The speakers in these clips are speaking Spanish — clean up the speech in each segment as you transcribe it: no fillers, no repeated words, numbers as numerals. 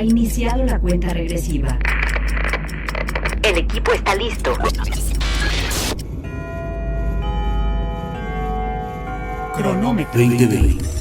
ha iniciado la cuenta regresiva. El equipo está listo. Cronómetro 2020.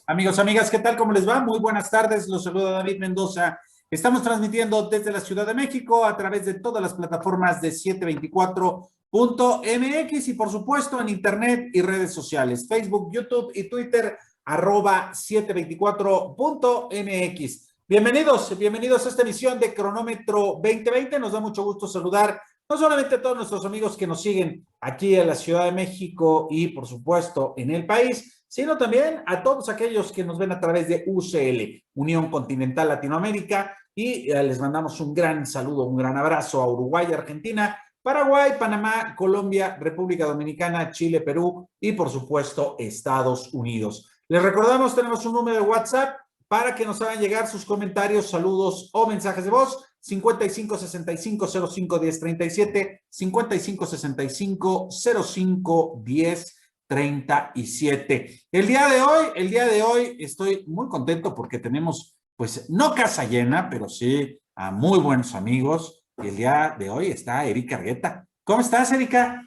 Amigos, amigas, ¿qué tal? ¿Cómo les va? Muy buenas tardes, los saluda David Mendoza. Estamos transmitiendo desde la Ciudad de México a través de todas las plataformas de 724.mx y por supuesto en internet y redes sociales, Facebook, YouTube y Twitter, @724.mx. Bienvenidos a esta emisión de Cronómetro 2020. Nos da mucho gusto saludar no solamente a todos nuestros amigos que nos siguen aquí en la Ciudad de México y por supuesto en el país, sino también a todos aquellos que nos ven a través de UCL, Unión Continental Latinoamérica, y les mandamos un gran saludo, un gran abrazo a Uruguay, Argentina, Paraguay, Panamá, Colombia, República Dominicana, Chile, Perú y por supuesto Estados Unidos. Les recordamos, tenemos un número de WhatsApp para que nos hagan llegar sus comentarios, saludos o mensajes de voz, 55 65 05 10 37, 55 65 05 10 37. El día de hoy estoy muy contento porque tenemos, pues, no casa llena, pero sí a muy buenos amigos. Y el día de hoy está Erika Argueta. ¿Cómo estás, Erika?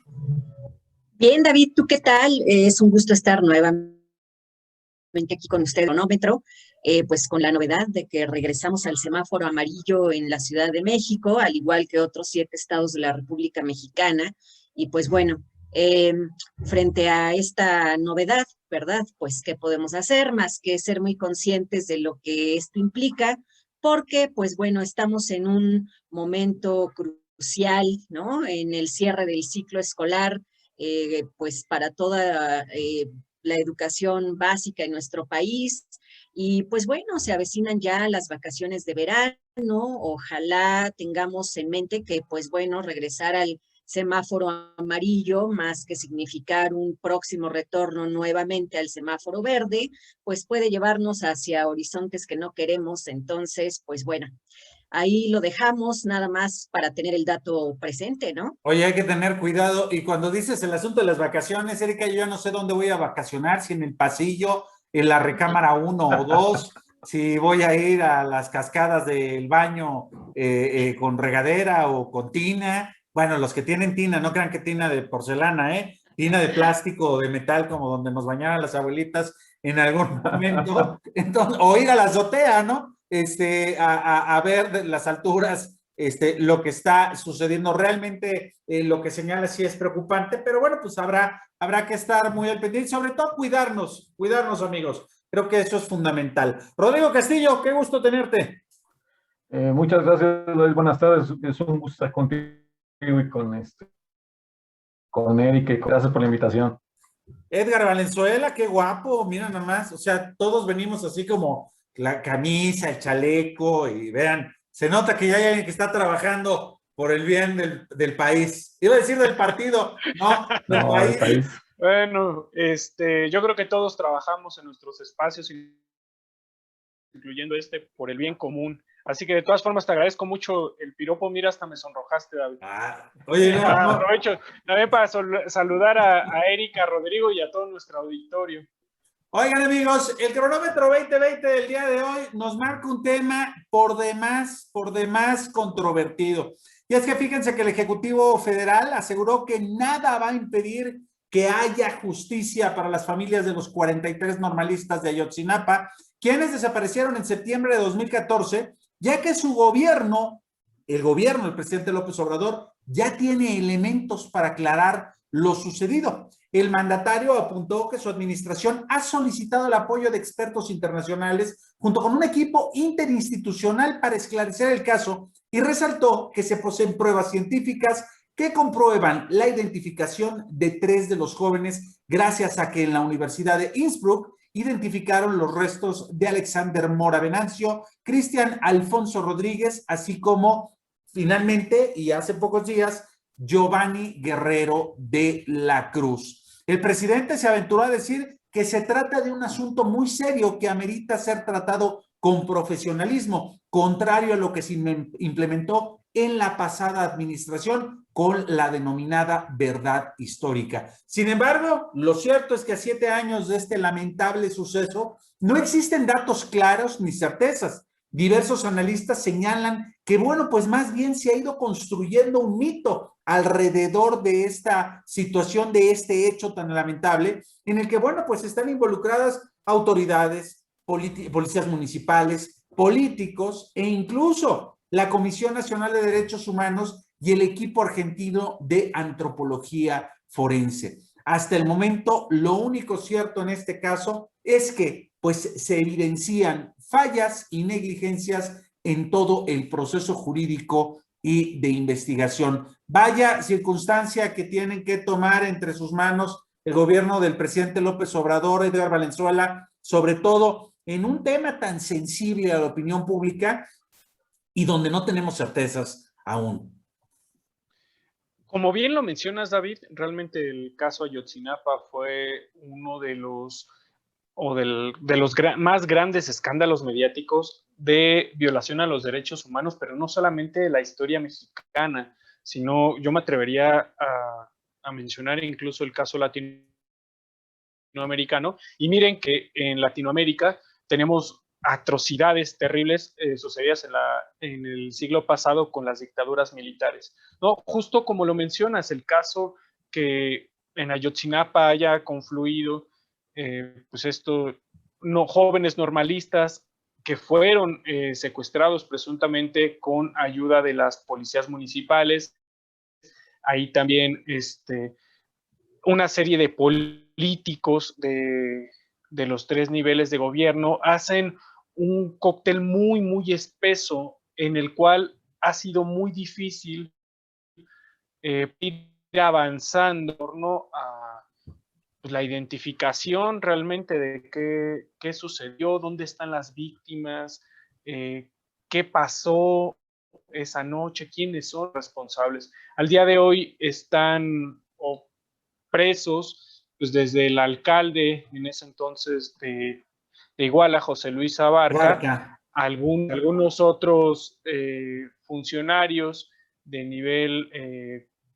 Bien, David, ¿tú qué tal? Es un gusto estar nuevamente aquí con usted, Cronómetro, pues con la novedad de que regresamos al semáforo amarillo en la Ciudad de México, al igual que otros 7 estados de la República Mexicana. Y pues bueno, frente a esta novedad, ¿verdad? Pues, ¿qué podemos hacer más que ser muy conscientes de lo que esto implica? Porque, pues bueno, estamos en un momento crucial, ¿no? En el cierre del ciclo escolar, pues para toda la educación básica en nuestro país. Y pues bueno, se avecinan ya las vacaciones de verano. Ojalá tengamos en mente que, pues bueno, regresar al semáforo amarillo, más que significar un próximo retorno nuevamente al semáforo verde, pues puede llevarnos hacia horizontes que no queremos. Entonces, pues bueno, ahí lo dejamos nada más para tener el dato presente, ¿no? Oye, hay que tener cuidado. Y cuando dices el asunto de las vacaciones, Erika, yo ya no sé dónde voy a vacacionar, si en el pasillo, en la recámara 1 o 2, si voy a ir a las cascadas del baño con regadera o con tina. Bueno, los que tienen tina, no crean que tina de porcelana, tina de plástico o de metal, como donde nos bañaban las abuelitas en algún momento. Entonces, o ir a la azotea, ¿no? A ver de las alturas lo que está sucediendo. Realmente lo que señala sí es preocupante, pero bueno, pues habrá que estar muy al pendiente, sobre todo cuidarnos amigos. Creo que eso es fundamental. Rodrigo Castillo, qué gusto tenerte. Muchas gracias, buenas tardes. Es un gusto estar contigo y con Erika, y gracias por la invitación. Edgar Valenzuela, qué guapo, mira nada más, o sea, todos venimos así como la camisa, el chaleco, y vean, se nota que ya hay alguien que está trabajando por el bien del país. Iba a decir del partido, no, del país. Bueno, yo creo que todos trabajamos en nuestros espacios, incluyendo por el bien común. Así que de todas formas te agradezco mucho el piropo. Mira, hasta me sonrojaste, David. Oye, no. Aprovecho también para saludar a Erika, a Rodrigo y a todo nuestro auditorio. Oigan, amigos, el Cronómetro 2020 del día de hoy nos marca un tema por demás controvertido. Y es que fíjense que el Ejecutivo Federal aseguró que nada va a impedir que haya justicia para las familias de los 43 normalistas de Ayotzinapa, quienes desaparecieron en septiembre de 2014, ya que su gobierno, el gobierno del presidente López Obrador, ya tiene elementos para aclarar lo sucedido. El mandatario apuntó que su administración ha solicitado el apoyo de expertos internacionales junto con un equipo interinstitucional para esclarecer el caso y resaltó que se poseen pruebas científicas que comprueban la identificación de 3 de los jóvenes gracias a que en la Universidad de Innsbruck identificaron los restos de Alexander Mora Venancio, Cristian Alfonso Rodríguez, así como finalmente y hace pocos días Giovanni Guerrero de la Cruz. El presidente se aventuró a decir que se trata de un asunto muy serio que amerita ser tratado con profesionalismo, contrario a lo que se implementó en la pasada administración con la denominada verdad histórica. Sin embargo, lo cierto es que a 7 años de este lamentable suceso no existen datos claros ni certezas. Diversos analistas señalan que, bueno, pues más bien se ha ido construyendo un mito alrededor de esta situación, de este hecho tan lamentable, en el que, bueno, pues están involucradas autoridades, policías municipales, políticos e incluso la Comisión Nacional de Derechos Humanos y el equipo argentino de antropología forense. Hasta el momento, lo único cierto en este caso es que pues se evidencian fallas y negligencias en todo el proceso jurídico y de investigación. Vaya circunstancia que tienen que tomar entre sus manos el gobierno del presidente López Obrador, Edgar Valenzuela, sobre todo en un tema tan sensible a la opinión pública y donde no tenemos certezas aún. Como bien lo mencionas, David, realmente el caso Ayotzinapa fue uno de los más grandes escándalos mediáticos de violación a los derechos humanos, pero no solamente de la historia mexicana, sino yo me atrevería a mencionar incluso el caso latinoamericano. Y miren que en Latinoamérica tenemos atrocidades terribles sucedidas en el siglo pasado con las dictaduras militares, ¿no? Justo como lo mencionas, el caso que en Ayotzinapa haya confluido pues jóvenes normalistas que fueron secuestrados presuntamente con ayuda de las policías municipales. Ahí también una serie de políticos de los 3 niveles de gobierno hacen un cóctel muy, muy espeso en el cual ha sido muy difícil ir avanzando en torno a pues, la identificación realmente de qué sucedió, dónde están las víctimas, qué pasó esa noche, quiénes son responsables. Al día de hoy están presos, pues desde el alcalde en ese entonces de Iguala, José Luis Abarca, algunos otros funcionarios de nivel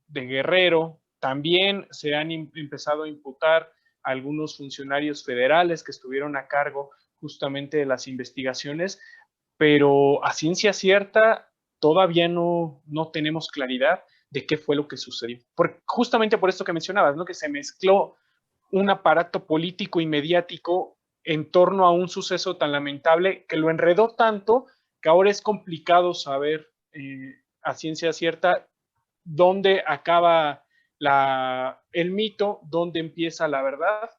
de Guerrero. También se han empezado a imputar a algunos funcionarios federales que estuvieron a cargo justamente de las investigaciones, pero a ciencia cierta todavía no tenemos claridad de qué fue lo que sucedió. Justamente por esto que mencionabas, ¿no? Que se mezcló un aparato político y mediático en torno a un suceso tan lamentable que lo enredó tanto que ahora es complicado saber a ciencia cierta dónde acaba el mito, dónde empieza la verdad.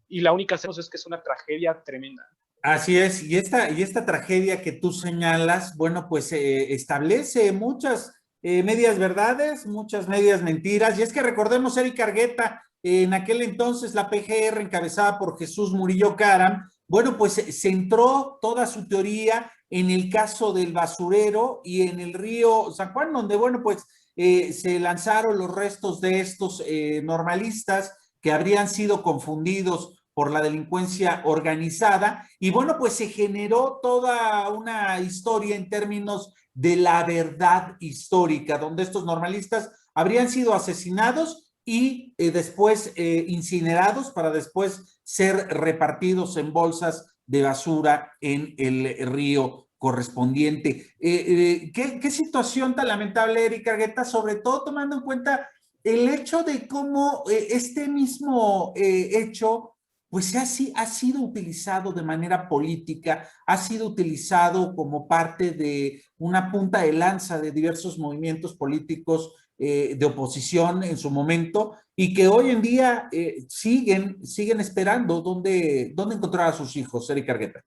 Y la única certeza es que es una tragedia tremenda. Así es, y esta tragedia que tú señalas, bueno, pues establece muchas medias verdades, muchas medias mentiras, y es que recordemos, Eric Argueta, en aquel entonces la PGR encabezada por Jesús Murillo Caram, bueno, pues centró toda su teoría en el caso del basurero y en el río San Juan, donde, bueno, pues se lanzaron los restos de estos normalistas que habrían sido confundidos por la delincuencia organizada, y bueno, pues se generó toda una historia en términos de la verdad histórica, donde estos normalistas habrían sido asesinados y después incinerados para después ser repartidos en bolsas de basura en el río correspondiente. ¿Qué situación tan lamentable, Eric Argueta, sobre todo tomando en cuenta el hecho de cómo este mismo hecho pues ha sido utilizado de manera política, ha sido utilizado como parte de una punta de lanza de diversos movimientos políticos de oposición en su momento, y que hoy en día siguen esperando dónde encontrar a sus hijos, Eric Argueta?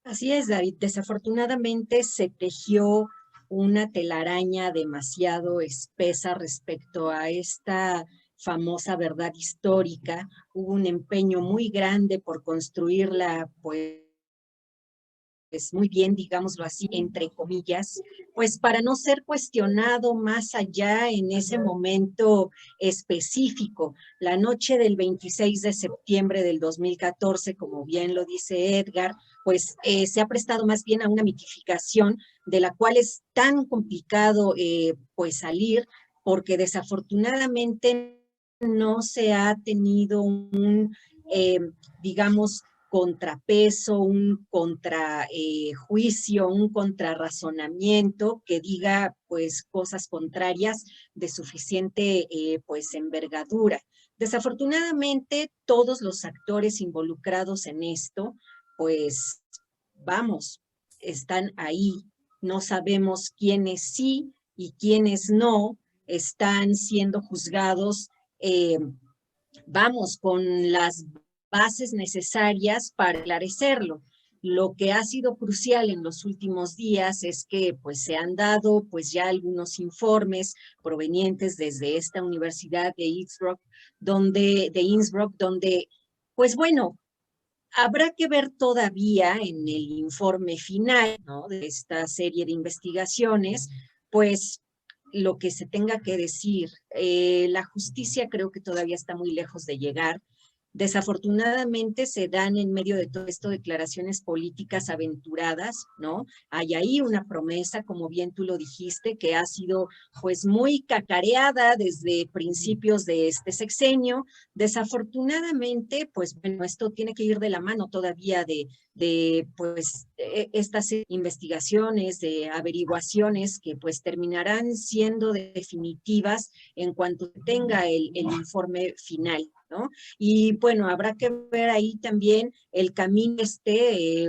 Así es, David. Desafortunadamente se tejió una telaraña demasiado espesa respecto a esta famosa verdad histórica. Hubo un empeño muy grande por construirla, pues, muy bien, digámoslo así, entre comillas, pues para no ser cuestionado más allá en ese momento específico. La noche del 26 de septiembre del 2014, como bien lo dice Edgar, pues se ha prestado más bien a una mitificación de la cual es tan complicado pues salir, porque desafortunadamente no se ha tenido un, digamos, contrapeso, un contrajuicio, un contrarrazonamiento que diga pues cosas contrarias de suficiente pues envergadura. Desafortunadamente todos los actores involucrados en esto pues vamos, están ahí, no sabemos quiénes sí y quiénes no están siendo juzgados, vamos, con las bases necesarias para esclarecerlo. Lo que ha sido crucial en los últimos días es que pues se han dado pues ya algunos informes provenientes desde esta universidad de Innsbruck, donde pues bueno, habrá que ver todavía en el informe final, ¿no?, de esta serie de investigaciones, pues lo que se tenga que decir. La justicia creo que todavía está muy lejos de llegar. Desafortunadamente se dan en medio de todo esto declaraciones políticas aventuradas, ¿no? Hay ahí una promesa, como bien tú lo dijiste, que ha sido pues muy cacareada desde principios de este sexenio. Desafortunadamente, pues bueno, esto tiene que ir de la mano todavía de pues estas investigaciones, de averiguaciones que pues terminarán siendo definitivas en cuanto tenga el informe final, ¿no? Y bueno, habrá que ver ahí también el camino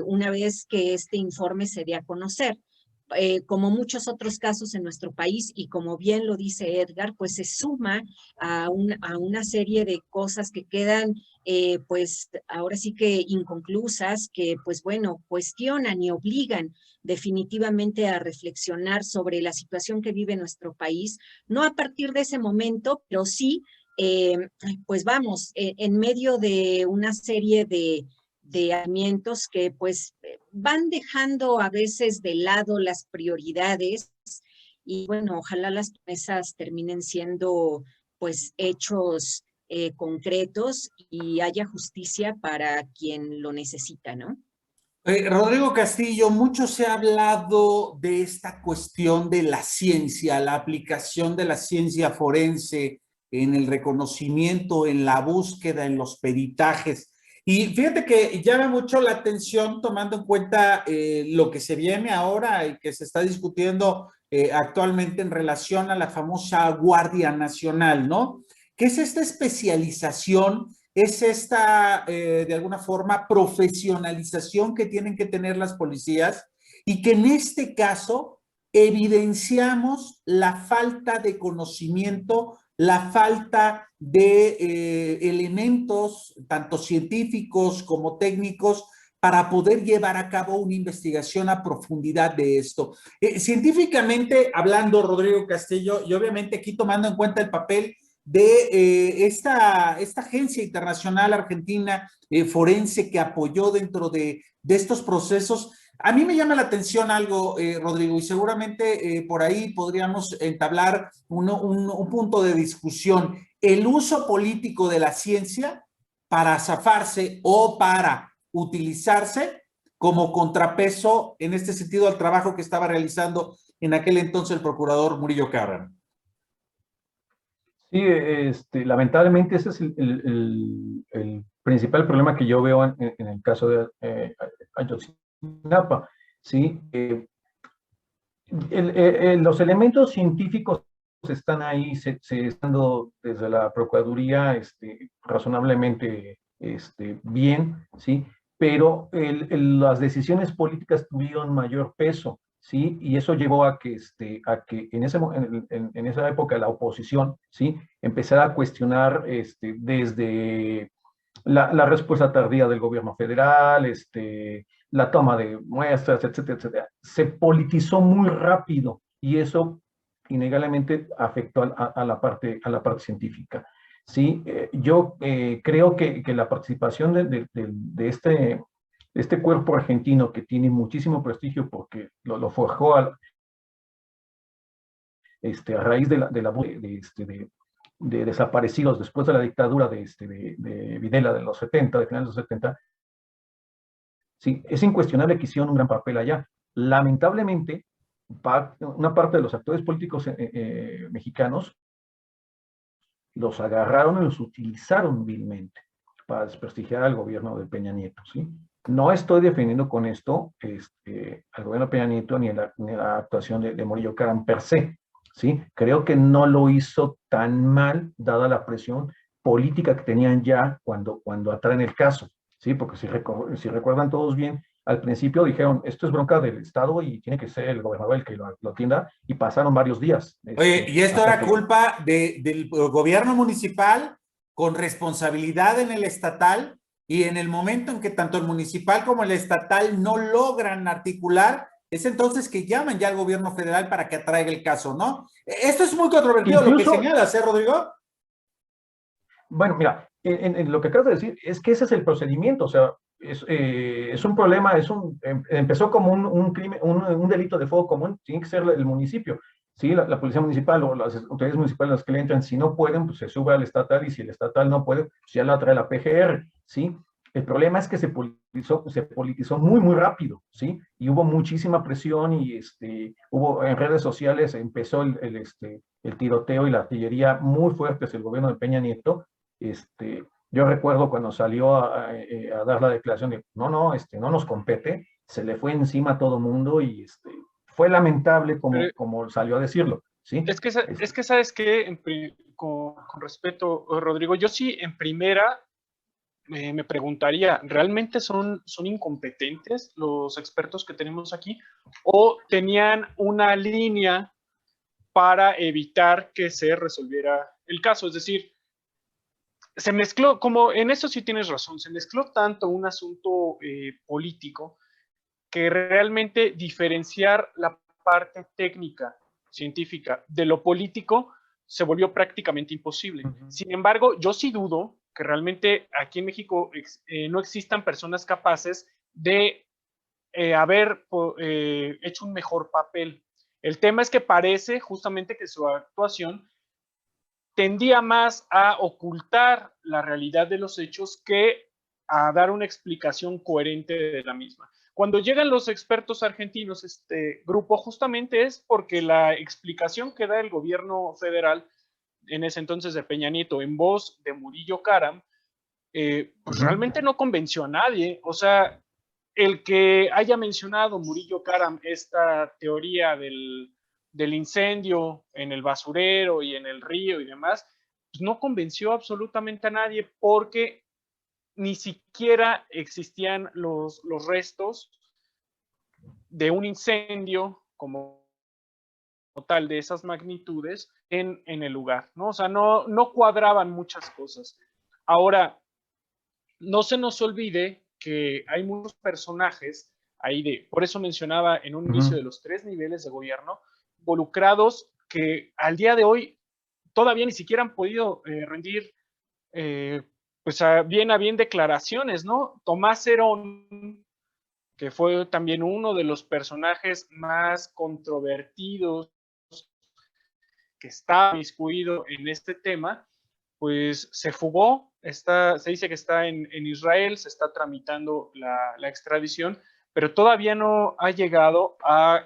una vez que este informe se dé a conocer. Como muchos otros casos en nuestro país, y como bien lo dice Edgar, pues se suma a una serie de cosas que quedan, pues ahora sí que inconclusas, que pues bueno, cuestionan y obligan definitivamente a reflexionar sobre la situación que vive nuestro país, no a partir de ese momento, pero sí, pues vamos, en medio de una serie de alimentos que pues van dejando a veces de lado las prioridades, y bueno, ojalá las promesas terminen siendo pues hechos concretos y haya justicia para quien lo necesita, ¿no? Rodrigo Castillo, mucho se ha hablado de esta cuestión de la ciencia, la aplicación de la ciencia forense en el reconocimiento, en la búsqueda, en los peritajes. Y fíjate que llama mucho la atención tomando en cuenta lo que se viene ahora y que se está discutiendo actualmente en relación a la famosa Guardia Nacional, ¿no? ¿Qué es esta especialización? Es esta, de alguna forma, profesionalización que tienen que tener las policías y que en este caso evidenciamos la falta de conocimiento, la falta de elementos, tanto científicos como técnicos, para poder llevar a cabo una investigación a profundidad de esto. Científicamente hablando, Rodrigo Castillo, y obviamente aquí tomando en cuenta el papel de esta agencia internacional argentina forense que apoyó dentro de estos procesos. A mí me llama la atención algo, Rodrigo, y seguramente por ahí podríamos entablar un punto de discusión. El uso político de la ciencia para zafarse o para utilizarse como contrapeso, en este sentido, al trabajo que estaba realizando en aquel entonces el procurador Murillo Cabrera. Sí, lamentablemente ese es el principal problema que yo veo en el caso de Ayotzinapa, ¿sí? Los elementos científicos están ahí, se están dando desde la Procuraduría razonablemente bien, ¿sí? Pero las decisiones políticas tuvieron mayor peso, ¿sí? Y eso llevó a que en esa época la oposición, ¿sí?, empezara a cuestionar desde la respuesta tardía del gobierno federal, la toma de muestras, etcétera, etcétera. Se politizó muy rápido y eso innegablemente afectó a la parte científica. Sí, yo creo que la participación de este cuerpo argentino que tiene muchísimo prestigio porque lo forjó a raíz de desaparecidos después de la dictadura de Videla de los 70, de finales de los 70, sí, es incuestionable que hicieron un gran papel allá. Lamentablemente, una parte de los actores políticos mexicanos los agarraron y los utilizaron vilmente para desprestigiar al gobierno de Peña Nieto, ¿sí? No estoy defendiendo con esto al gobierno de Peña Nieto ni la actuación de Murillo Karam per se, ¿sí? Creo que no lo hizo tan mal, dada la presión política que tenían ya cuando atraen el caso, ¿sí? Porque si recuerdan todos bien, al principio dijeron, esto es bronca del Estado y tiene que ser el gobernador el que lo atienda, y pasaron varios días. Oye, ¿y esto era culpa del gobierno municipal con responsabilidad en el estatal? Y en el momento en que tanto el municipal como el estatal no logran articular, es entonces que llaman ya al gobierno federal para que atraiga el caso, ¿no? Esto es muy controvertido, incluso, lo que señalas, ¿eh, Rodrigo? Bueno, mira, en lo que acabas de decir, es que ese es el procedimiento, o sea, es un problema, empezó como un crimen, un delito de fuego común, tiene que ser el municipio, ¿sí? La policía municipal o las autoridades municipales las que le entran, si no pueden, pues se sube al estatal, y si el estatal no puede, pues ya la trae la PGR, ¿sí? El problema es que se politizó muy, muy rápido, ¿sí? Y hubo muchísima presión y hubo en redes sociales, empezó el tiroteo y la artillería muy fuerte hacia el gobierno de Peña Nieto. Yo recuerdo cuando salió a dar la declaración de no nos compete, se le fue encima a todo mundo y fue lamentable como salió a decirlo, ¿sí? Es que sabes que, con respeto, Rodrigo, yo sí en primera me preguntaría, ¿realmente son incompetentes los expertos que tenemos aquí? ¿O tenían una línea para evitar que se resolviera el caso? Es decir, se mezcló, como en eso sí tienes razón, se mezcló tanto un asunto político que realmente diferenciar la parte técnica, científica, de lo político se volvió prácticamente imposible. Sin embargo, yo sí dudo que realmente aquí en México no existan personas capaces de haber hecho un mejor papel. El tema es que parece justamente que su actuación tendía más a ocultar la realidad de los hechos que a dar una explicación coherente de la misma. Cuando llegan los expertos argentinos, este grupo, justamente es porque la explicación que da el gobierno federal, en ese entonces de Peña Nieto, en voz de Murillo Karam, pues realmente no convenció a nadie. O sea, el que haya mencionado Murillo Karam esta teoría del incendio en el basurero y en el río y demás, pues no convenció absolutamente a nadie, porque ni siquiera existían los restos de un incendio como tal de esas magnitudes en el lugar, ¿no? O sea, no cuadraban muchas cosas. Ahora, no se nos olvide que hay muchos personajes ahí por eso mencionaba en un inicio de los 3 niveles de gobierno involucrados, que al día de hoy todavía ni siquiera han podido rendir pues a bien declaraciones, ¿no? Tomás Herón, que fue también uno de los personajes más controvertidos que está inmiscuido en este tema, pues se fugó, se dice que está en Israel, se está tramitando la extradición, pero todavía no ha llegado a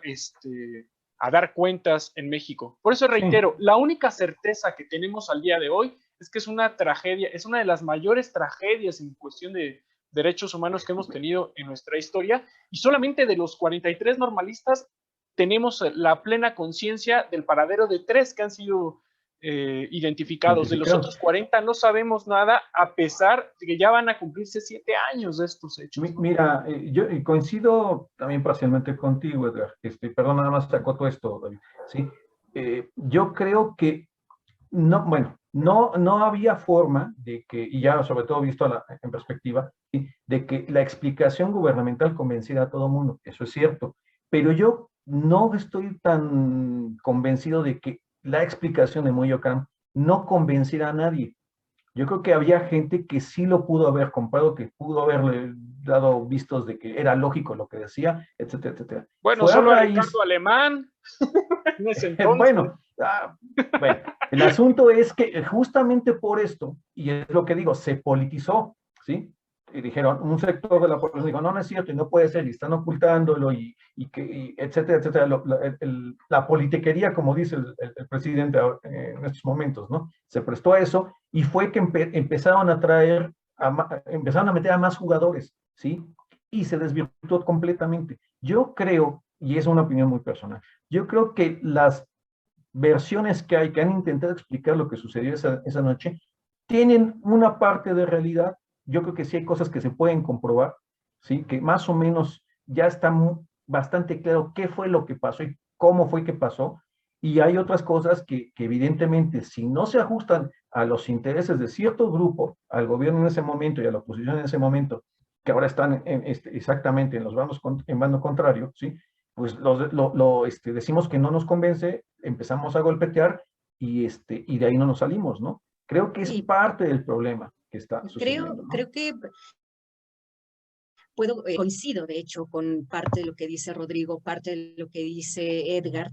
dar cuentas en México. Por eso reitero, la única certeza que tenemos al día de hoy es que es una tragedia, es una de las mayores tragedias en cuestión de derechos humanos que hemos tenido en nuestra historia, y solamente de los 43 normalistas tenemos la plena conciencia del paradero de 3 que han sido identificados. De los otros 40 no sabemos nada, a pesar de que ya van a cumplirse 7 años de estos hechos. Mira, yo coincido también parcialmente contigo, Edgar. Perdón, nada más te acoto esto, David. ¿Sí? Yo creo que no había forma de que, y ya sobre todo visto en perspectiva, ¿sí?, de que la explicación gubernamental convenciera a todo el mundo. Eso es cierto. Pero yo no estoy tan convencido de que la explicación de Murillo Karam no convenciera a nadie. Yo creo que había gente que sí lo pudo haber comprado, que pudo haberle dado vistos de que era lógico lo que decía, etcétera, etcétera. Bueno, Fue a solo a raíz, Ricardo Alemán en ese entonces. bueno, el asunto es que justamente por esto, y es lo que digo, se politizó, ¿sí? Y dijeron, un sector de la población dijo, no, no es cierto, y no puede ser, y están ocultándolo, y etcétera, etcétera. La politiquería, como dice el presidente en estos momentos, ¿no? Se prestó a eso, y fue que empezaron a traer, empezaron a meter a más jugadores, ¿sí? Y se desvirtuó completamente. Yo creo, y es una opinión muy personal, yo creo que las versiones que hay, que han intentado explicar lo que sucedió esa noche, tienen una parte de realidad. Yo creo que sí hay cosas que se pueden comprobar, ¿sí? Que más o menos ya está bastante claro qué fue lo que pasó y cómo fue que pasó, y hay otras cosas que evidentemente, si no se ajustan a los intereses de cierto grupo, al gobierno en ese momento y a la oposición en ese momento, que ahora están exactamente en los bandos, en bando contrario, ¿sí? Pues decimos que no nos convence, empezamos a golpetear y de ahí no nos salimos, ¿no? Creo que es Sí, parte del problema que está sucediendo, ¿no? creo que coincido, de hecho, con parte de lo que dice Rodrigo, parte de lo que dice Edgar,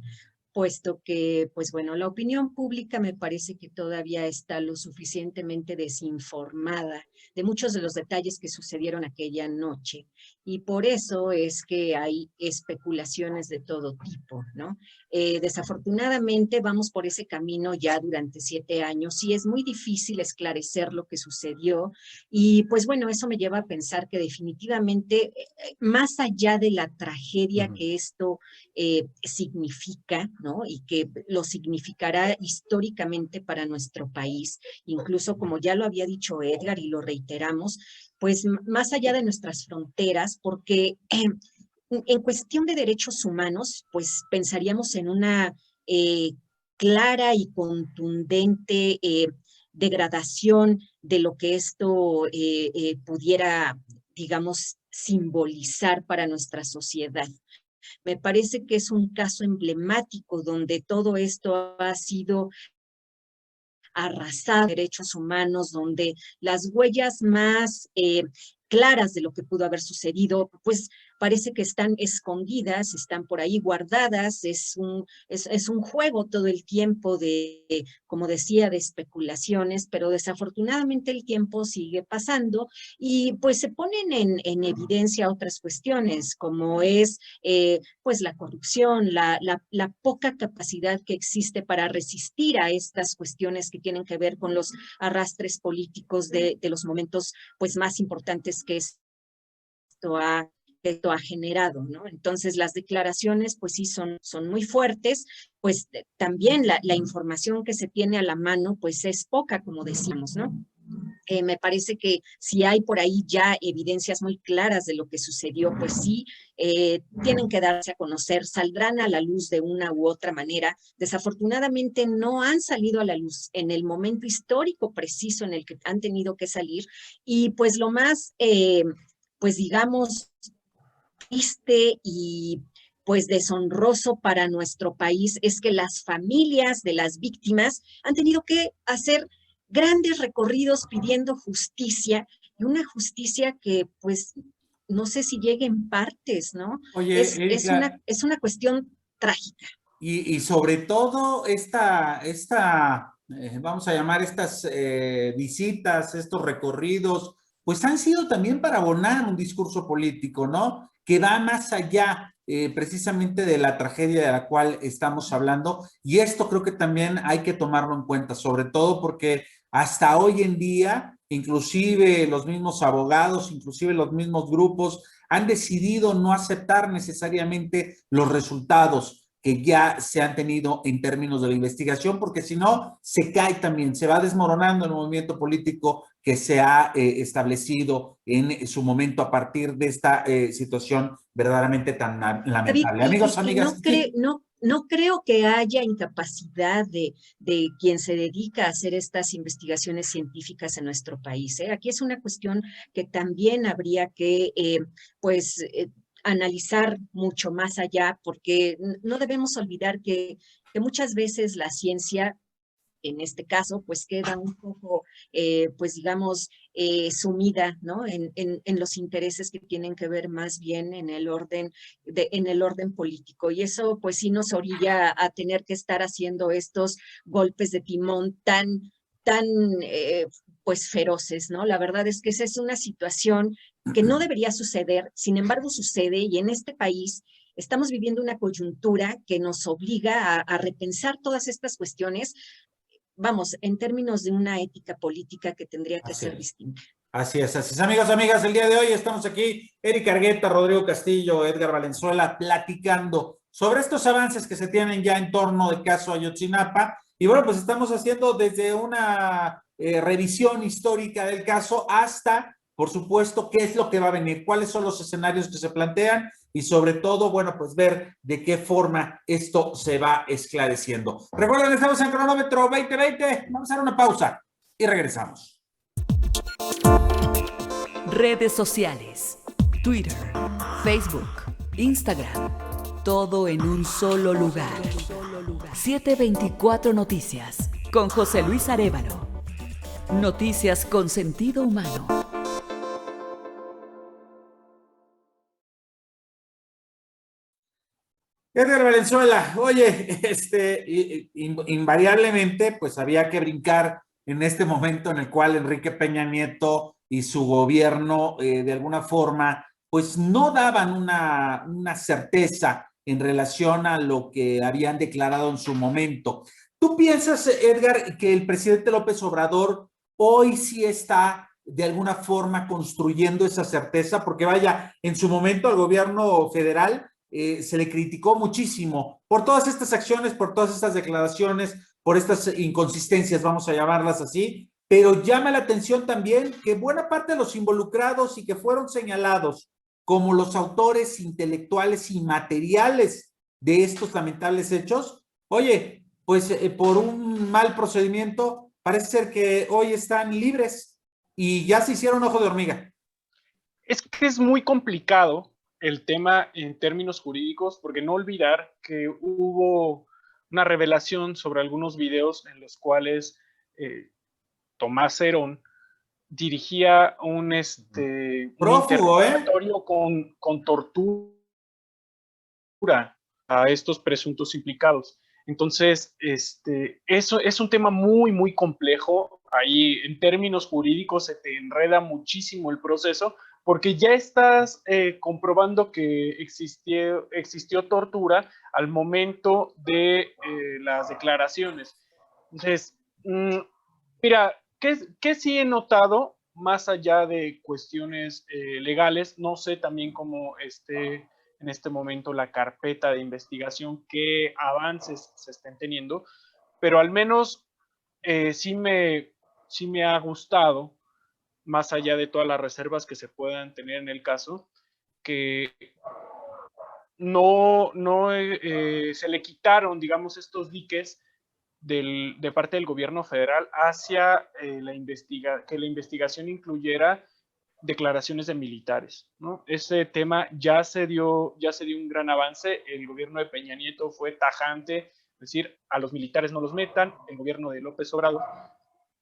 puesto que, pues bueno, la opinión pública me parece que todavía está lo suficientemente desinformada de muchos de los detalles que sucedieron aquella noche. Y por eso es que hay especulaciones de todo tipo, ¿no? Desafortunadamente vamos por ese camino ya durante 7 años y es muy difícil esclarecer lo que sucedió. Y pues bueno, eso me lleva a pensar que definitivamente, más allá de la tragedia que esto significa, ¿no? Y que lo significará históricamente para nuestro país, incluso como ya lo había dicho Edgar y lo reiteramos, pues más allá de nuestras fronteras, porque en cuestión de derechos humanos, pues pensaríamos en una clara y contundente degradación de lo que esto pudiera, digamos, simbolizar para nuestra sociedad. Me parece que es un caso emblemático donde todo esto ha sido arrasado, derechos humanos, donde las huellas más claras de lo que pudo haber sucedido, pues parece que están escondidas, están por ahí guardadas, es un juego todo el tiempo de, como decía, de especulaciones, pero desafortunadamente el tiempo sigue pasando y pues se ponen en evidencia otras cuestiones, como es pues la corrupción, la poca capacidad que existe para resistir a estas cuestiones que tienen que ver con los arrastres políticos de los momentos pues más importantes que esto ha generado, ¿no? Entonces las declaraciones pues sí son muy fuertes, pues también la información que se tiene a la mano pues es poca, como decimos, ¿no? Me parece que si hay por ahí ya evidencias muy claras de lo que sucedió, pues sí, tienen que darse a conocer, saldrán a la luz de una u otra manera. Desafortunadamente no han salido a la luz en el momento histórico preciso en el que han tenido que salir y pues lo más, pues digamos, triste y pues deshonroso para nuestro país es que las familias de las víctimas han tenido que hacer grandes recorridos pidiendo justicia y una justicia que pues no sé si llegue en partes, ¿no? Oye, Erika, es una cuestión trágica. y sobre todo vamos a llamar estas visitas, estos recorridos, pues han sido también para abonar un discurso político, ¿no? Que va más allá precisamente de la tragedia de la cual estamos hablando. Y esto creo que también hay que tomarlo en cuenta, sobre todo porque hasta hoy en día, inclusive los mismos abogados, inclusive los mismos grupos, han decidido no aceptar necesariamente los resultados que ya se han tenido en términos de la investigación, porque si no, se cae también, se va desmoronando el movimiento político que se ha establecido en su momento a partir de esta situación verdaderamente tan lamentable. David, Amigos, amigas. No creo que haya incapacidad de quien se dedica a hacer estas investigaciones científicas en nuestro país, ¿eh? Aquí es una cuestión que también habría que, analizar mucho más allá, porque no debemos olvidar que muchas veces la ciencia en este caso, pues queda un poco, pues digamos, sumida, ¿no? En los intereses que tienen que ver más bien en el orden político. Y eso, pues sí nos orilla a tener que estar haciendo estos golpes de timón tan pues feroces, ¿no? La verdad es que esa es una situación que no debería suceder, sin embargo sucede, y en este país estamos viviendo una coyuntura que nos obliga a repensar todas estas cuestiones, vamos, en términos de una ética política que tendría que ser distinta. Así es, amigos, amigas, el día de hoy estamos aquí, Erika Argueta, Rodrigo Castillo, Edgar Valenzuela, platicando sobre estos avances que se tienen ya en torno del caso Ayotzinapa. Y bueno, pues estamos haciendo desde una revisión histórica del caso hasta, por supuesto, qué es lo que va a venir, cuáles son los escenarios que se plantean y sobre todo, bueno, pues ver de qué forma esto se va esclareciendo. Recuerden, estamos en Cronómetro 2020, vamos a hacer una pausa y regresamos. Redes sociales, Twitter, Facebook, Instagram, todo en un solo lugar. 724 Noticias, con José Luis Arévalo. Noticias con sentido humano. Edgar Valenzuela, oye, invariablemente, pues había que brincar en este momento en el cual Enrique Peña Nieto y su gobierno, de alguna forma, pues no daban una certeza en relación a lo que habían declarado en su momento. ¿Tú piensas, Edgar, que el presidente López Obrador hoy sí está de alguna forma construyendo esa certeza? Porque vaya, en su momento al gobierno federal se le criticó muchísimo por todas estas acciones, por todas estas declaraciones, por estas inconsistencias, vamos a llamarlas así, pero llama la atención también que buena parte de los involucrados y que fueron señalados como los autores intelectuales y materiales de estos lamentables hechos, oye, pues por un mal procedimiento, parece ser que hoy están libres y ya se hicieron ojo de hormiga. Es que es muy complicado el tema en términos jurídicos, porque no olvidar que hubo una revelación sobre algunos videos en los cuales Tomás Herón dirigía un interrogatorio con tortura a estos presuntos implicados. Entonces, eso es un tema muy, muy complejo. Ahí, en términos jurídicos, se te enreda muchísimo el proceso, porque ya estás comprobando que existió tortura al momento de las declaraciones. Entonces, mira, ¿qué sí he notado, más allá de cuestiones legales? No sé también cómo en este momento la carpeta de investigación, qué avances se estén teniendo, pero al menos sí me ha gustado, más allá de todas las reservas que se puedan tener en el caso, que no se le quitaron, digamos, estos diques de parte del gobierno federal hacia que la investigación incluyera declaraciones de militares, ¿no? Ese tema ya se dio un gran avance. El gobierno de Peña Nieto fue tajante, es decir, a los militares no los metan. El gobierno de López Obrador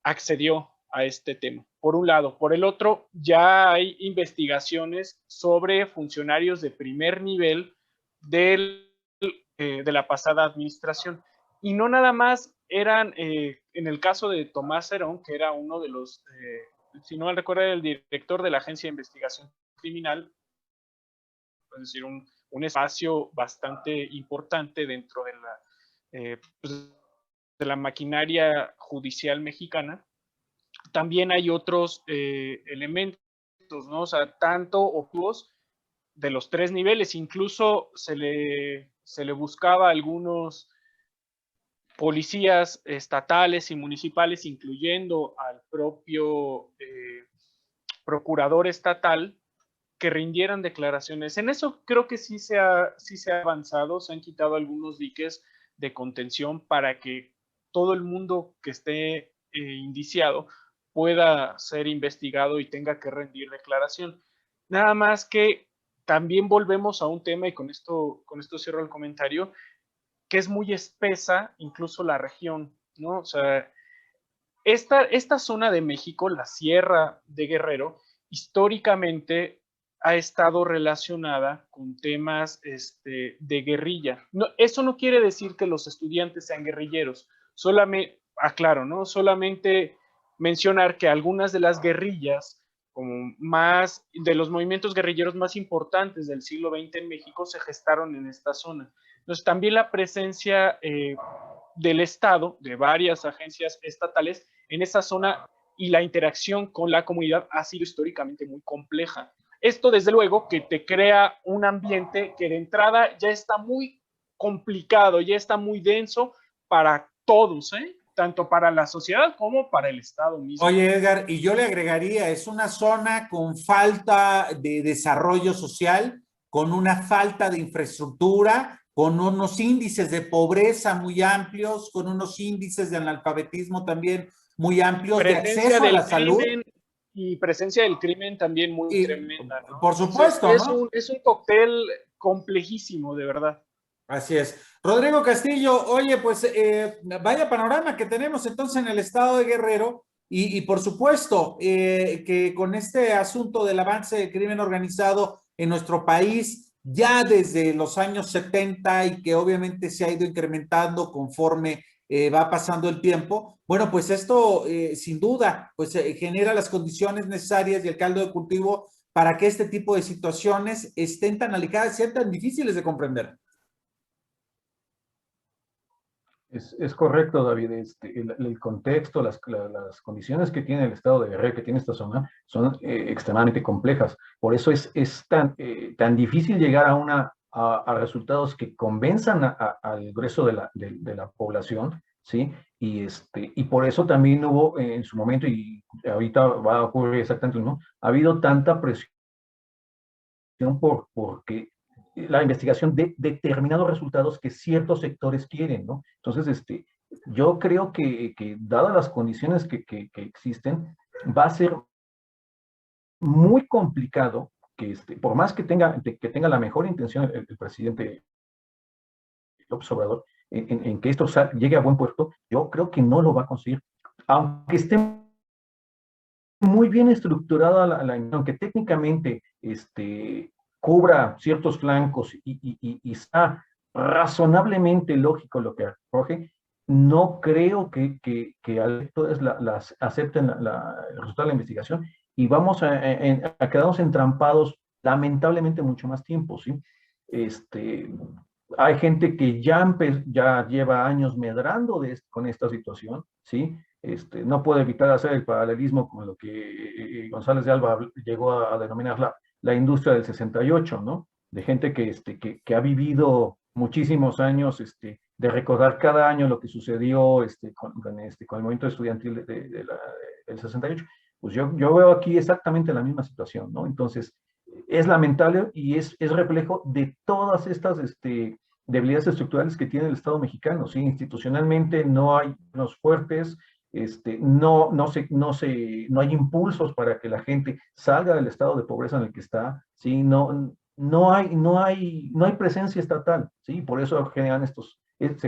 accedió a este tema, por un lado. Por el otro, ya hay investigaciones sobre funcionarios de primer nivel de la pasada administración. Y no nada más eran, en el caso de Tomás Herón, que era uno de los, si no mal recuerdo, era el director de la Agencia de Investigación Criminal, es decir, un espacio bastante importante dentro de la maquinaria judicial mexicana. También hay otros elementos, ¿no? O sea, tanto obtuos de los tres niveles, incluso se le buscaba a algunos policías estatales y municipales, incluyendo al propio procurador estatal, que rindieran declaraciones. En eso creo que sí se ha avanzado, se han quitado algunos diques de contención para que todo el mundo que esté indiciado pueda ser investigado y tenga que rendir declaración. Nada más que también volvemos a un tema, y con esto cierro el comentario, que es muy espesa incluso la región ¿no? O sea, esta zona de México, la Sierra de Guerrero, históricamente ha estado relacionada con temas de guerrilla. No, eso no quiere decir que los estudiantes sean guerrilleros, solamente, aclaro, ¿no? Solamente mencionar que algunas de las guerrillas, como más de los movimientos guerrilleros más importantes del siglo XX en México, se gestaron en esta zona. Entonces, también la presencia del Estado, de varias agencias estatales en esa zona y la interacción con la comunidad ha sido históricamente muy compleja. Esto, desde luego, que te crea un ambiente que de entrada ya está muy complicado, ya está muy denso para todos, tanto para la sociedad como para el Estado mismo. Oye, Edgar, y yo le agregaría, es una zona con falta de desarrollo social, con una falta de infraestructura, con unos índices de pobreza muy amplios, con unos índices de analfabetismo también muy amplios, de acceso a la salud. Y presencia del crimen también muy tremenda, ¿no? Por supuesto, entonces, ¿no? Es un cóctel complejísimo, de verdad. Así es. Rodrigo Castillo, oye, pues vaya panorama que tenemos entonces en el estado de Guerrero y por supuesto que con este asunto del avance del crimen organizado en nuestro país ya desde los años 70 y que obviamente se ha ido incrementando conforme va pasando el tiempo, bueno, pues esto sin duda pues genera las condiciones necesarias y el caldo de cultivo para que este tipo de situaciones estén tan alicadas y sean tan difíciles de comprender. Es correcto, David. El contexto, las condiciones que tiene el estado de Guerrero, que tiene esta zona, son extremadamente complejas. Por eso es tan difícil llegar a resultados que convenzan al grueso de la población, ¿sí? Y por eso también hubo en su momento, y ahorita va a ocurrir exactamente lo mismo, ha habido tanta presión porque la investigación de determinados resultados que ciertos sectores quieren, ¿no? Entonces, yo creo que dadas las condiciones que existen, va a ser muy complicado que, por más que tenga la mejor intención el presidente López Obrador, en que esto llegue a buen puerto, yo creo que no lo va a conseguir. Aunque esté muy bien estructurada aunque técnicamente, cubra ciertos flancos y está razonablemente lógico lo que arroje, no creo que todos las acepten el resultado de la investigación y vamos a quedarnos entrampados lamentablemente mucho más tiempo, ¿sí? Hay gente que ya lleva años medrando con esta situación, ¿sí? No puedo evitar hacer el paralelismo con lo que González de Alba llegó a denominar la industria del 68, ¿no? De gente que ha vivido muchísimos años de recordar cada año lo que sucedió con el movimiento estudiantil del 68. Pues yo veo aquí exactamente la misma situación, ¿no? Entonces, es lamentable y es reflejo de todas estas debilidades estructurales que tiene el Estado mexicano, ¿sí? Institucionalmente no hay unos fuertes, no hay impulsos para que la gente salga del estado de pobreza en el que está, ¿sí? No hay presencia estatal, ¿sí? Por eso se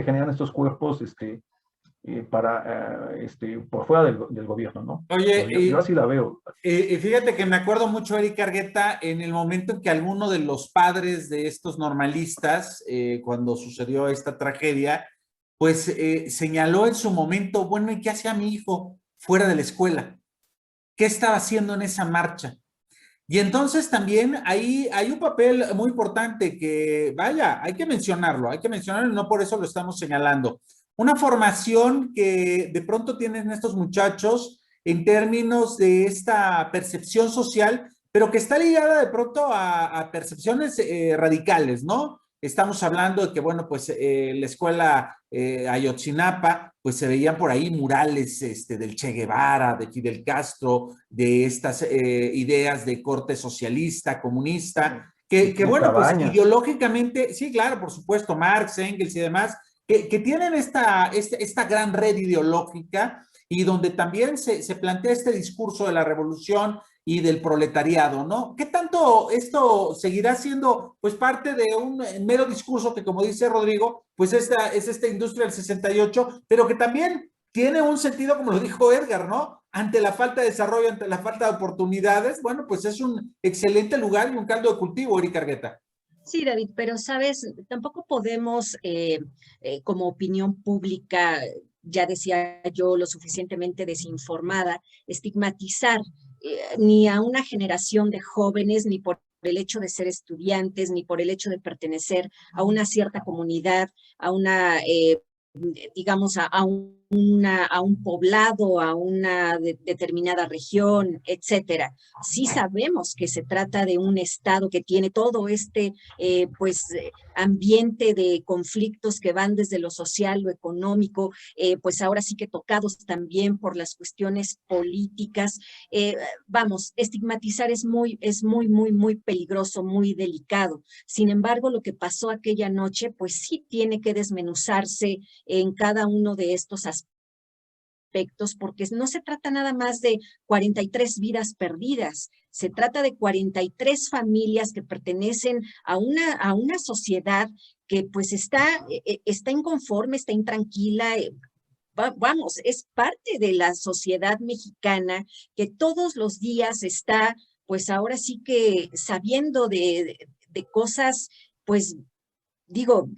generan estos cuerpos por fuera del gobierno, ¿no? Oye, yo así la veo. Fíjate que me acuerdo mucho, Eric Argueta, en el momento en que alguno de los padres de estos normalistas, cuando sucedió esta tragedia, pues señaló en su momento, bueno, ¿y qué hacía mi hijo fuera de la escuela? ¿Qué estaba haciendo en esa marcha? Y entonces también ahí hay un papel muy importante que, vaya, hay que mencionarlo, no por eso lo estamos señalando. Una formación que de pronto tienen estos muchachos en términos de esta percepción social, pero que está ligada de pronto a percepciones radicales, ¿no? Estamos hablando de que, bueno, pues la escuela Ayotzinapa, pues se veían por ahí murales del Che Guevara, de Fidel Castro, de estas ideas de corte socialista, comunista, que bueno, pues ideológicamente, sí, claro, por supuesto, Marx, Engels y demás, que tienen esta gran red ideológica y donde también se plantea este discurso de la revolución y del proletariado, ¿no? ¿Qué tanto esto seguirá siendo, pues, parte de un mero discurso que, como dice Rodrigo, pues es esta industria del 68, pero que también tiene un sentido, como lo dijo Edgar, ¿no? Ante la falta de desarrollo, ante la falta de oportunidades, bueno, pues es un excelente lugar y un caldo de cultivo, Erika Argueta. Sí, David, pero sabes, tampoco podemos, como opinión pública, ya decía yo, lo suficientemente desinformada, estigmatizar ni a una generación de jóvenes, ni por el hecho de ser estudiantes, ni por el hecho de pertenecer a una cierta comunidad, a una, digamos, a un poblado, a una determinada región, etcétera. Sí sabemos que se trata de un estado que tiene todo este, ambiente de conflictos que van desde lo social, lo económico, pues ahora sí que tocados también por las cuestiones políticas. Vamos, estigmatizar es muy, muy peligroso, muy delicado. Sin embargo, lo que pasó aquella noche, pues sí tiene que desmenuzarse en cada uno de estos aspectos, porque no se trata nada más de 43 vidas perdidas, se trata de 43 familias que pertenecen a una sociedad que pues está inconforme, está intranquila, vamos, es parte de la sociedad mexicana que todos los días está, pues ahora sí que sabiendo de cosas, pues digo,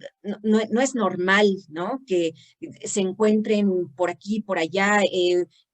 no es normal, ¿no? Que se encuentren por aquí, por allá,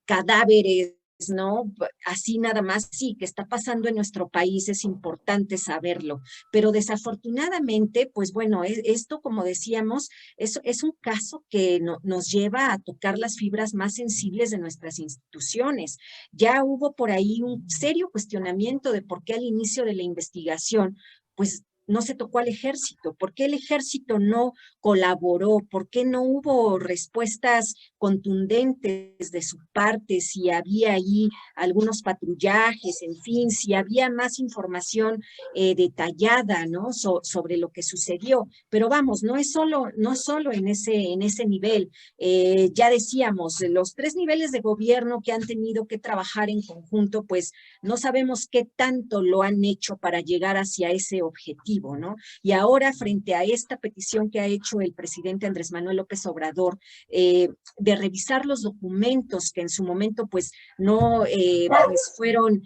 cadáveres, ¿no? Así nada más, sí, que está pasando en nuestro país, es importante saberlo, pero desafortunadamente, pues bueno, esto, como decíamos, es un caso que nos lleva a tocar las fibras más sensibles de nuestras instituciones. Ya hubo por ahí un serio cuestionamiento de por qué al inicio de la investigación, pues no se tocó al ejército, por qué el ejército no colaboró, por qué no hubo respuestas contundentes de su parte, si había ahí algunos patrullajes, en fin, si había más información detallada, ¿no? Sobre lo que sucedió. Pero vamos, no solo en ese nivel. Ya decíamos, los 3 niveles de gobierno que han tenido que trabajar en conjunto, pues no sabemos qué tanto lo han hecho para llegar hacia ese objetivo, ¿no? Y ahora, frente a esta petición que ha hecho el presidente Andrés Manuel López Obrador, de revisar los documentos que en su momento, pues, no, pues, fueron,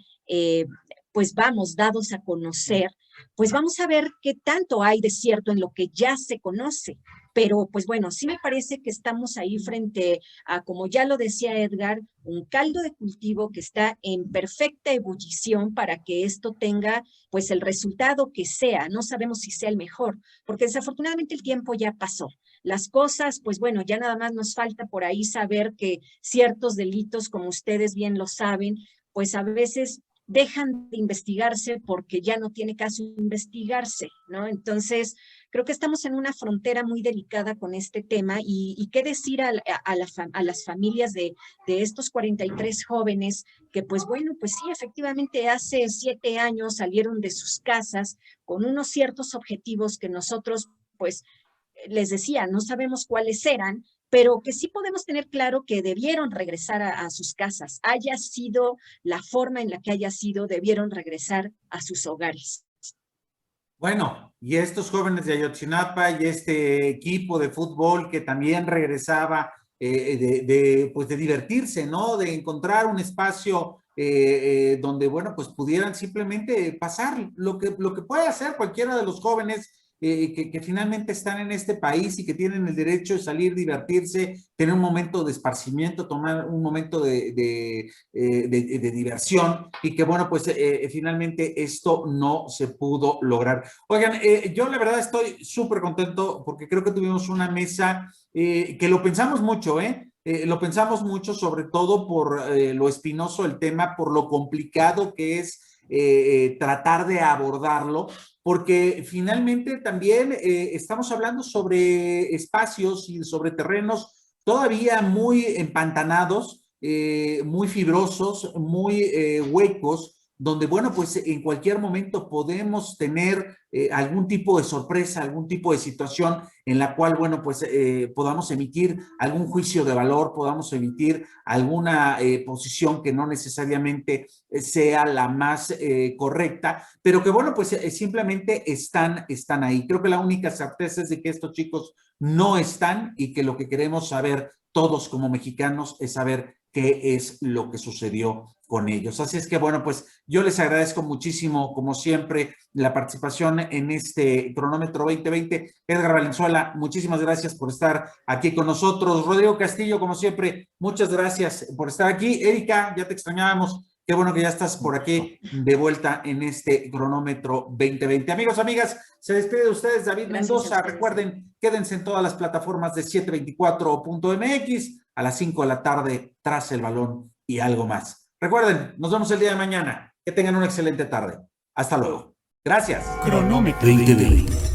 pues, vamos, dados a conocer, pues vamos a ver qué tanto hay de cierto en lo que ya se conoce. Pero, pues bueno, sí me parece que estamos ahí frente a, como ya lo decía Edgar, un caldo de cultivo que está en perfecta ebullición para que esto tenga, pues, el resultado que sea. No sabemos si sea el mejor, porque desafortunadamente el tiempo ya pasó. Las cosas, pues bueno, ya nada más nos falta por ahí saber que ciertos delitos, como ustedes bien lo saben, pues a veces dejan de investigarse porque ya no tiene caso investigarse, ¿no? Entonces, creo que estamos en una frontera muy delicada con este tema y qué decir a las familias de estos 43 jóvenes que, pues bueno, pues sí, efectivamente hace 7 años salieron de sus casas con unos ciertos objetivos que nosotros, pues, les decía, no sabemos cuáles eran, pero que sí podemos tener claro que debieron regresar a sus casas, haya sido la forma en la que haya sido, debieron regresar a sus hogares. Bueno, y estos jóvenes de Ayotzinapa y este equipo de fútbol que también regresaba pues de divertirse, ¿no? De encontrar un espacio donde, bueno, pues pudieran simplemente pasar lo que puede hacer cualquiera de los jóvenes que finalmente están en este país y que tienen el derecho de salir, divertirse, tener un momento de esparcimiento, tomar un momento de diversión y que, bueno, pues finalmente esto no se pudo lograr. Oigan, yo la verdad estoy súper contento porque creo que tuvimos una mesa que lo pensamos mucho, lo pensamos mucho, sobre todo por lo espinoso del tema, por lo complicado que es tratar de abordarlo, porque finalmente también estamos hablando sobre espacios y sobre terrenos todavía muy empantanados, muy fibrosos, muy huecos, donde, bueno, pues en cualquier momento podemos tener algún tipo de sorpresa, algún tipo de situación en la cual, bueno, pues podamos emitir algún juicio de valor, podamos emitir alguna posición que no necesariamente sea la más correcta, pero que, bueno, pues simplemente están ahí. Creo que la única certeza es de que estos chicos no están y que lo que queremos saber todos como mexicanos es saber qué es lo que sucedió con ellos. Así es que, bueno, pues yo les agradezco muchísimo, como siempre, la participación en este Cronómetro 2020. Edgar Valenzuela, muchísimas gracias por estar aquí con nosotros. Rodrigo Castillo, como siempre, muchas gracias por estar aquí. Erika, ya te extrañábamos. Qué bueno que ya estás por aquí de vuelta en este Cronómetro 2020. Amigos, amigas, se despide de ustedes David Mendoza. Recuerden, quédense en todas las plataformas de 724.mx a las 5 de la tarde, Tras el Balón y algo más. Recuerden, nos vemos el día de mañana. Que tengan una excelente tarde. Hasta luego. Gracias. Cronómetro 2020.